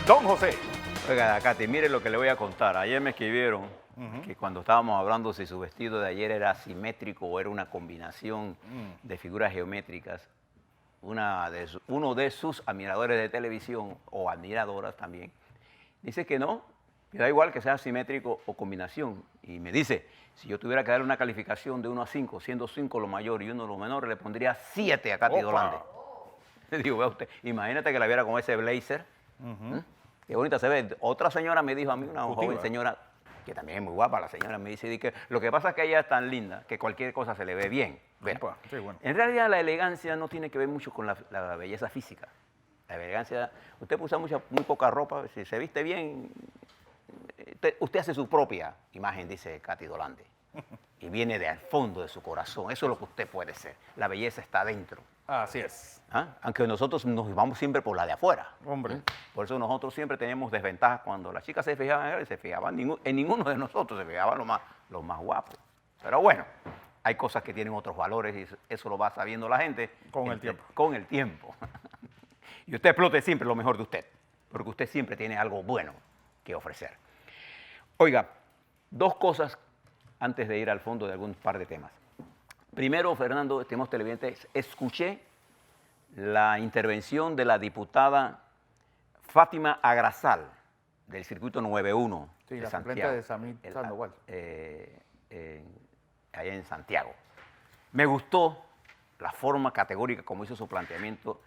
Don José. Oiga, Katy, mire lo que le voy a contar. Ayer me escribieron que cuando estábamos hablando si su vestido de ayer era simétrico o era una combinación de figuras geométricas, uno de sus admiradores de televisión o admiradoras también, dice que no, que da igual que sea simétrico o combinación. Y me dice, si yo tuviera que darle una calificación de 1 a 5, siendo 5 lo mayor y 1 lo menor, le pondría 7 a Katy Dolande. Le digo, vea usted, imagínate que la viera con ese blazer. Qué bonita se ve. Otra señora me dijo a mí, una joven señora, que también es muy guapa, la señora me dice que lo que pasa es que ella es tan linda que cualquier cosa se le ve bien. Sí, bueno. En realidad la elegancia no tiene que ver mucho con la belleza física. La elegancia, usted usa muy poca ropa, si se viste bien, usted hace su propia imagen, dice Katy Dolande. Y viene del fondo de su corazón. Eso es lo que usted puede ser. La belleza está dentro. Así es. Aunque nosotros nos vamos siempre por la de afuera. Hombre. Por eso nosotros siempre tenemos desventajas cuando las chicas se fijaban en él, se fijaban en ninguno de nosotros, se fijaban los más guapos. Pero bueno, hay cosas que tienen otros valores y eso lo va sabiendo la gente. Con el tiempo. Con el tiempo. Y usted explote siempre lo mejor de usted, porque usted siempre tiene algo bueno que ofrecer. Oiga, dos cosas antes de ir al fondo de algún par de temas. Primero, Fernando, estimados televidentes, escuché la intervención de la diputada Fátima Agrasal del circuito 91 Sí, de la Santiago. suplente de Samit Sandoval. Allá en Santiago. Me gustó la forma categórica como hizo su planteamiento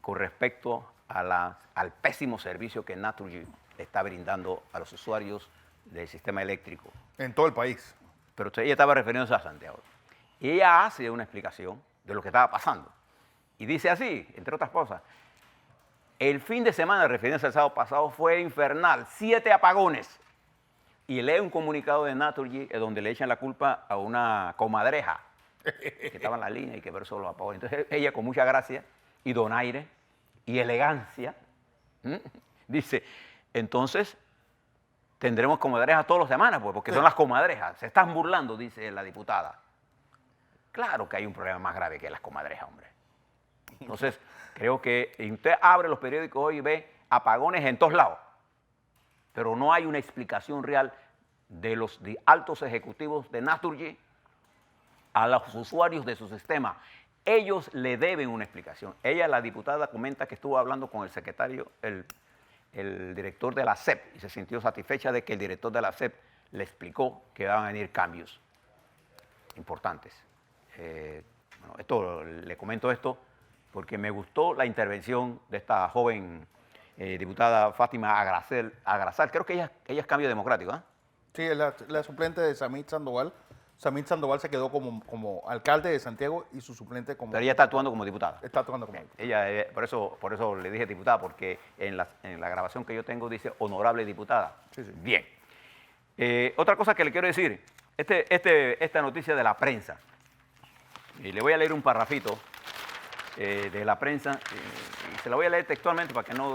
con respecto al pésimo servicio que Naturgy está brindando a los usuarios del sistema eléctrico. En todo el país. Pero ella estaba refiriéndose a Santiago. Y ella hace una explicación de lo que estaba pasando. Y dice así, entre otras cosas, el fin de semana, refiriéndose al sábado pasado, fue infernal, 7 apagones. Y lee un comunicado de Naturgy donde le echan la culpa a una comadreja que estaba en la línea y que versó los apagones. Entonces ella, con mucha gracia y donaire y elegancia, dice, entonces tendremos comadrejas todas las semanas, pues, porque son las comadrejas. Se están burlando, dice la diputada. Claro que hay un problema más grave que las comadrejas, hombre. Entonces, creo que usted abre los periódicos hoy y ve apagones en todos lados, pero no hay una explicación real de los altos ejecutivos de Naturgy a los usuarios de su sistema. Ellos le deben una explicación. Ella, la diputada, comenta que estuvo hablando con el secretario, el director de la SEP, y se sintió satisfecha de que el director de la SEP le explicó que van a venir cambios importantes. Bueno, le comento esto porque me gustó la intervención de esta joven diputada Fátima Agrasal. Creo que ella es Cambio Democrático, ¿ah? Sí, es la suplente de Samit Sandoval. Samit Sandoval se quedó como alcalde de Santiago y su suplente como... Pero ella está actuando como diputada. Está actuando como diputada. Ella, por eso le dije diputada, porque en la grabación que yo tengo dice honorable diputada. Sí, sí. Bien. Otra cosa que le quiero decir, esta noticia de la prensa, y le voy a leer un parrafito de la prensa, y se la voy a leer textualmente para que no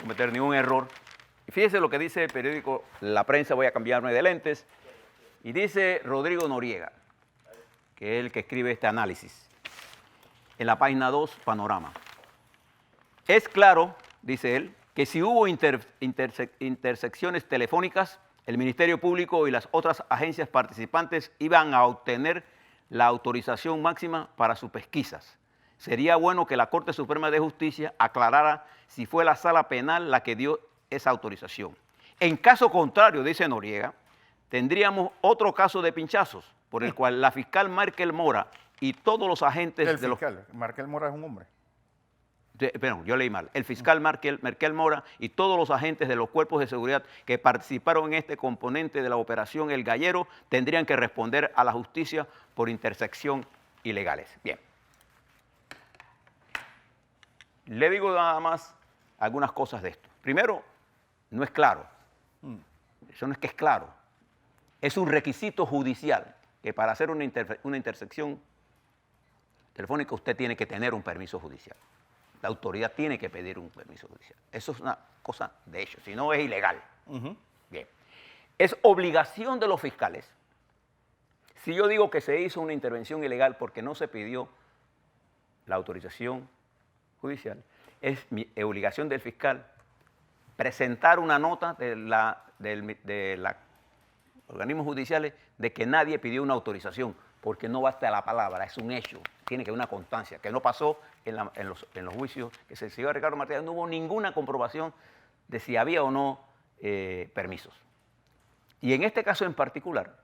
cometer ningún error. Y fíjese lo que dice el periódico La Prensa, voy a cambiarme de lentes, y dice Rodrigo Noriega, que es el que escribe este análisis, en la página 2, Panorama. Es claro, dice él, que si hubo intersecciones telefónicas, el Ministerio Público y las otras agencias participantes iban a obtener la autorización máxima para sus pesquisas. Sería bueno que la Corte Suprema de Justicia aclarara si fue la Sala Penal la que dio esa autorización. En caso contrario, dice Noriega, tendríamos otro caso de pinchazos, por el cual la fiscal Markel Mora y todos los agentes El de los... fiscal, Markel Mora es un hombre. Perdón, yo leí mal. El fiscal Markel Mora y todos los agentes de los cuerpos de seguridad que participaron en este componente de la operación El Gallero tendrían que responder a la justicia por intersección ilegales. Bien. Le digo nada más algunas cosas de esto. Primero, no es claro. Eso no es que es claro. Es un requisito judicial que para hacer una intersección telefónica usted tiene que tener un permiso judicial. La autoridad tiene que pedir un permiso judicial. Eso es una cosa de hecho, si no es ilegal. Bien. Es obligación de los fiscales. Si yo digo que se hizo una intervención ilegal porque no se pidió la autorización judicial, es obligación del fiscal presentar una nota de los organismos judiciales de que nadie pidió una autorización, porque no basta la palabra, es un hecho, tiene que haber una constancia, que no pasó en los juicios que se siguió a Ricardo Martínez, no hubo ninguna comprobación de si había o no permisos. Y en este caso en particular,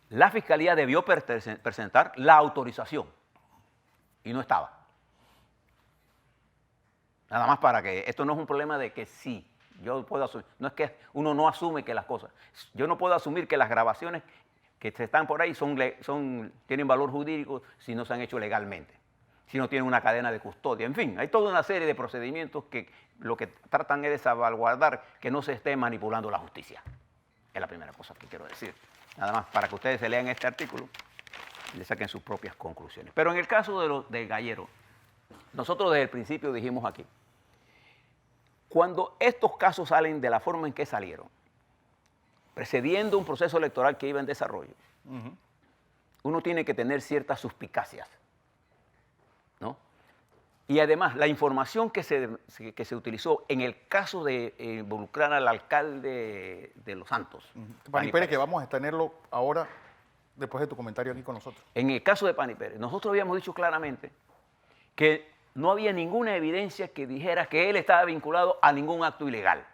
la Fiscalía debió presentar la autorización y no estaba. Nada más para que esto no es un problema de que sí, yo puedo asumir. No es que uno no asume que las cosas. Yo no puedo asumir que las grabaciones que están por ahí tienen valor jurídico si no se han hecho legalmente, si no tienen una cadena de custodia. En fin, hay toda una serie de procedimientos que lo que tratan es de salvaguardar que no se esté manipulando la justicia. Es la primera cosa que quiero decir. Nada más para que ustedes se lean este artículo y le saquen sus propias conclusiones. Pero en el caso del Gallero, nosotros desde el principio dijimos aquí, cuando estos casos salen de la forma en que salieron, precediendo un proceso electoral que iba en desarrollo, uno tiene que tener ciertas suspicacias, ¿no? Y además, la información que se utilizó en el caso de involucrar al alcalde de Los Santos, Pani Pérez, que vamos a tenerlo ahora, después de tu comentario aquí con nosotros. En el caso de Pani Pérez, nosotros habíamos dicho claramente que no había ninguna evidencia que dijera que él estaba vinculado a ningún acto ilegal.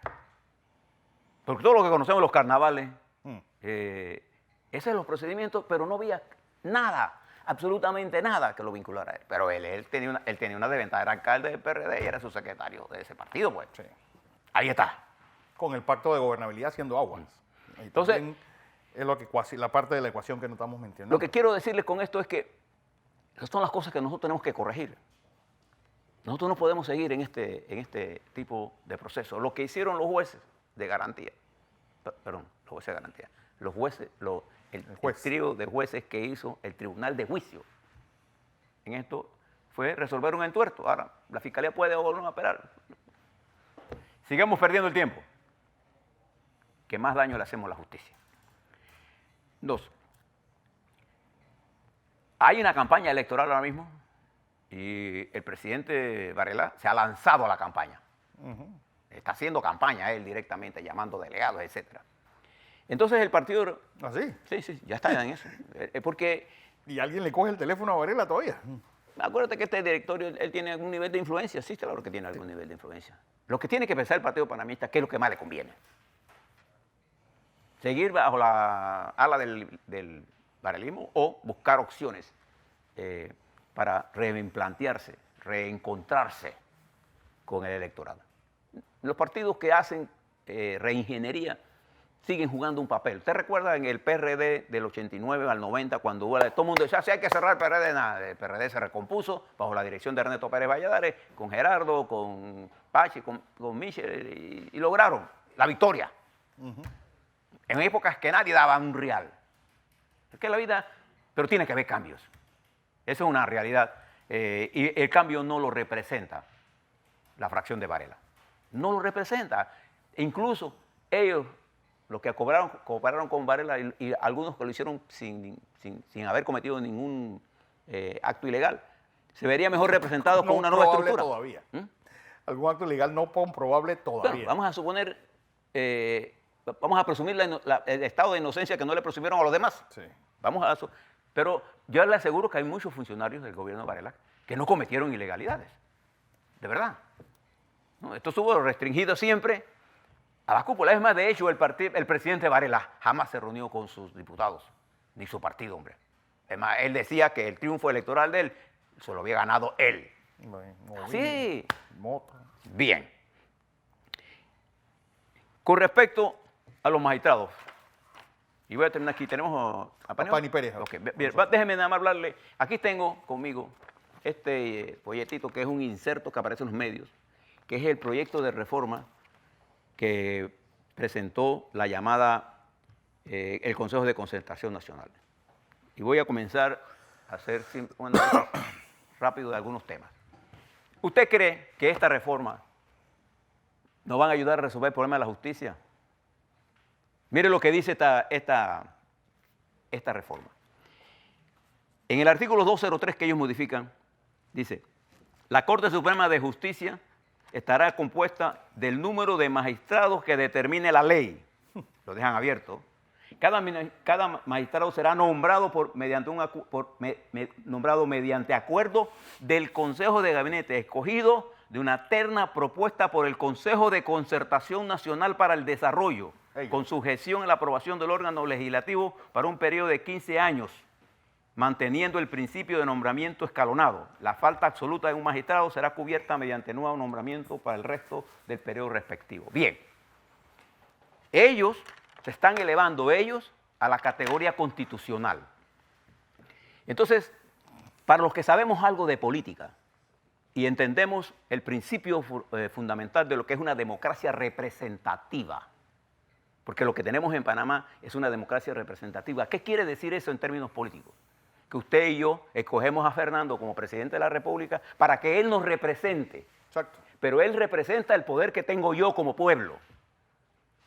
Porque todo lo que conocemos los carnavales, esos son los procedimientos, pero no había nada, absolutamente nada que lo vinculara a él. Pero él tenía una desventaja, era alcalde del PRD y era su secretario de ese partido, pues. Sí. Ahí está. Con el pacto de gobernabilidad haciendo aguas. Entonces, es lo que la parte de la ecuación que no estamos mencionando. Lo que quiero decirles con esto es que esas son las cosas que nosotros tenemos que corregir. Nosotros no podemos seguir en este tipo de proceso. Lo que hicieron los jueces de garantía, perdón, los jueces de garantía, los jueces, el trío de jueces que hizo el Tribunal de Juicio, en esto fue resolver un entuerto. Ahora, la Fiscalía puede volver a operar. Sigamos perdiendo el tiempo, que más daño le hacemos a la justicia. 2. Hay una campaña electoral ahora mismo y el presidente Varela se ha lanzado a la campaña. Está haciendo campaña él directamente, llamando delegados, etc. Entonces el partido... ¿Ah, sí? Sí, ya está en eso. Porque... ¿Y alguien le coge el teléfono a Varela todavía? Acuérdate que este directorio, él tiene algún nivel de influencia. Sí, claro que tiene algún nivel de influencia. Lo que tiene que pensar el Partido Panamista, ¿qué es lo que más le conviene? Seguir bajo la ala del varelismo o buscar opciones para reimplantearse, reencontrarse con el electorado. Los partidos que hacen reingeniería siguen jugando un papel. ¿Usted recuerda en el PRD del 89 al 90 cuando hubo todo el mundo decía, si hay que cerrar el PRD? Nada, el PRD se recompuso bajo la dirección de Ernesto Pérez Valladares, con Gerardo, con Pachi, con Michel, y lograron la victoria. En épocas que nadie daba un real. Es que la vida, pero tiene que haber cambios. Eso es una realidad. Y el cambio no lo representa la fracción de Varela. No lo representa. Incluso ellos, los que cooperaron con Varela y algunos que lo hicieron sin haber cometido ningún acto ilegal, se vería mejor representados con una nueva estructura. Todavía. Algún acto ilegal no comprobable todavía. Bueno, vamos a suponer, vamos a presumir el estado de inocencia que no le presumieron a los demás. Sí. Vamos a eso. Pero yo le aseguro que hay muchos funcionarios del gobierno de Varela que no cometieron ilegalidades. De verdad. ¿No? Esto estuvo restringido siempre a la cúpula. Es más, de hecho, el presidente Varela jamás se reunió con sus diputados, ni su partido, hombre. Es más, él decía que el triunfo electoral de él se lo había ganado él. Sí. Bien. Con respecto a los magistrados, y voy a terminar aquí, tenemos a Pani Pérez. Okay, bien, déjeme nada más hablarle. Aquí tengo conmigo este folletito que es un inserto que aparece en los medios, que es el proyecto de reforma que presentó la llamada el Consejo de Concertación Nacional. Y voy a comenzar a hacer un análisis rápido de algunos temas. ¿Usted cree que esta reforma nos va a ayudar a resolver el problema de la justicia? Mire lo que dice esta reforma. En el artículo 203 que ellos modifican, dice, La Corte Suprema de Justicia estará compuesta del número de magistrados que determine la ley. Lo dejan abierto. Cada magistrado será nombrado nombrado mediante acuerdo del Consejo de Gabinete, escogido de una terna propuesta por el Consejo de Concertación Nacional para el Desarrollo, con sujeción a la aprobación del órgano legislativo para un periodo de 15 años, manteniendo el principio de nombramiento escalonado. La falta absoluta de un magistrado será cubierta mediante nuevo nombramiento para el resto del periodo respectivo. Bien, ellos se están elevando a la categoría constitucional. Entonces, para los que sabemos algo de política y entendemos el principio fundamental de lo que es una democracia representativa, porque lo que tenemos en Panamá es una democracia representativa. ¿Qué quiere decir eso en términos políticos? Que usted y yo escogemos a Fernando como presidente de la República para que él nos represente. Exacto. Pero él representa el poder que tengo yo como pueblo.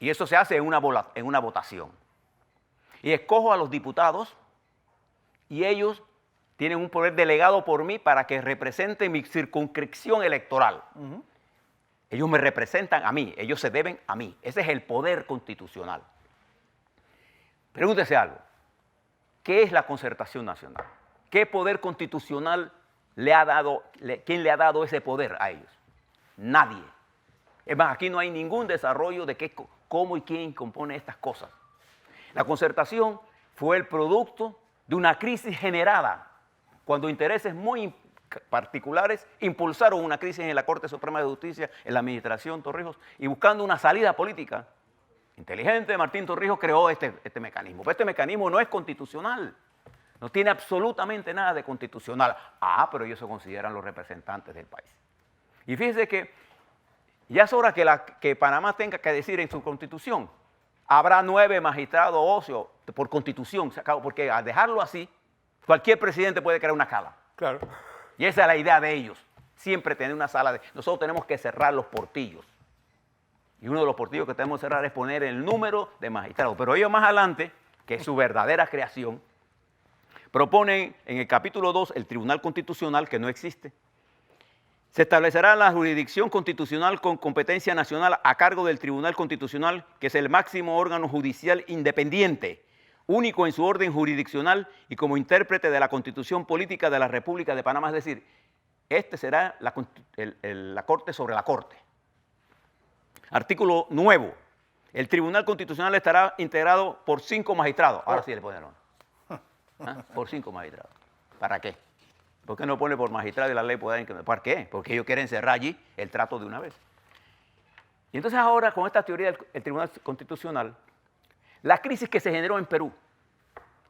Y eso se hace en una votación. Y escojo a los diputados y ellos tienen un poder delegado por mí para que representen mi circunscripción electoral. Ellos me representan a mí, ellos se deben a mí. Ese es el poder constitucional. Pregúntese algo. ¿Qué es la concertación nacional? ¿Qué poder constitucional quién le ha dado ese poder a ellos? Nadie. Es más, aquí no hay ningún desarrollo de cómo y quién compone estas cosas. La concertación fue el producto de una crisis generada cuando intereses muy particulares impulsaron una crisis en la Corte Suprema de Justicia, en la administración Torrijos, y buscando una salida política inteligente, Martín Torrijos creó este mecanismo. Pero este mecanismo no es constitucional, no tiene absolutamente nada de constitucional. Pero ellos se consideran los representantes del país. Y fíjense que ya es hora que Panamá tenga que decir en su constitución, habrá 9 magistrados ocios por constitución, porque al dejarlo así, cualquier presidente puede crear una sala. Claro. Y esa es la idea de ellos, siempre tener una sala. Nosotros tenemos que cerrar los portillos. Y uno de los portillos que tenemos que cerrar es poner el número de magistrados. Pero ellos más adelante, que es su verdadera creación, proponen en el capítulo 2 el Tribunal Constitucional, que no existe. Se establecerá la jurisdicción constitucional con competencia nacional a cargo del Tribunal Constitucional, que es el máximo órgano judicial independiente, único en su orden jurisdiccional y como intérprete de la Constitución Política de la República de Panamá. Es decir, este será la Corte sobre la Corte. Artículo 9. El Tribunal Constitucional estará integrado por 5 magistrados. Ahora sí le ponen por 5 magistrados. ¿Para qué? ¿Por qué no pone por magistrado y la ley puede incrementar? ¿Para qué? Porque ellos quieren cerrar allí el trato de una vez. Y entonces ahora, con esta teoría del Tribunal Constitucional, la crisis que se generó en Perú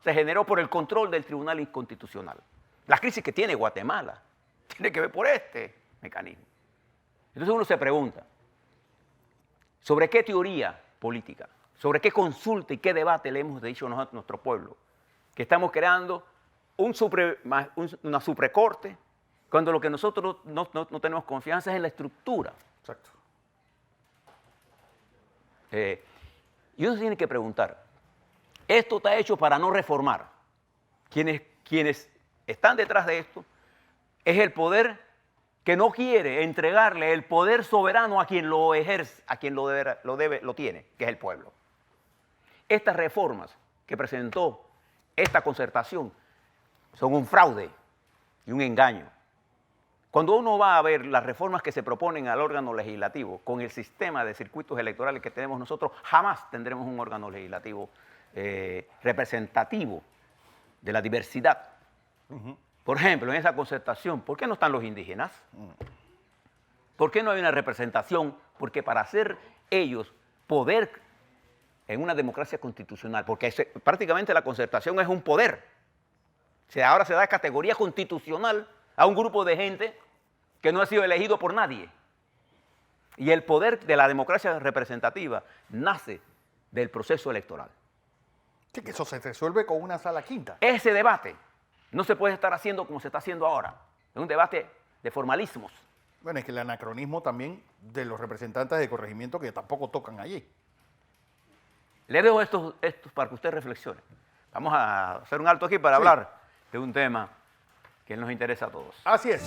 se generó por el control del Tribunal Constitucional. La crisis que tiene Guatemala tiene que ver por este mecanismo. Entonces uno se pregunta, ¿sobre qué teoría política, sobre qué consulta y qué debate le hemos dicho a nuestro pueblo? Que estamos creando una suprecorte, cuando lo que nosotros no tenemos confianza es en la estructura. Exacto. Y uno se tiene que preguntar, ¿esto está hecho para no reformar? Quienes están detrás de esto es el poder que no quiere entregarle el poder soberano a quien lo ejerce, a quien lo tiene, que es el pueblo. Estas reformas que presentó esta concertación son un fraude y un engaño. Cuando uno va a ver las reformas que se proponen al órgano legislativo con el sistema de circuitos electorales que tenemos nosotros, jamás tendremos un órgano legislativo representativo de la diversidad. Por ejemplo, en esa concertación, ¿por qué no están los indígenas? ¿Por qué no hay una representación? Porque para ser ellos poder en una democracia constitucional, porque prácticamente la concertación es un poder. O sea, ahora se da categoría constitucional a un grupo de gente que no ha sido elegido por nadie. Y el poder de la democracia representativa nace del proceso electoral. Sí, que eso se resuelve con una sala quinta. Ese debate no se puede estar haciendo como se está haciendo ahora. Es un debate de formalismos. Bueno, es que el anacronismo también de los representantes de corregimiento que tampoco tocan allí. Le dejo estos para que usted reflexione. Vamos a hacer un alto aquí para hablar de un tema que nos interesa a todos. Así es.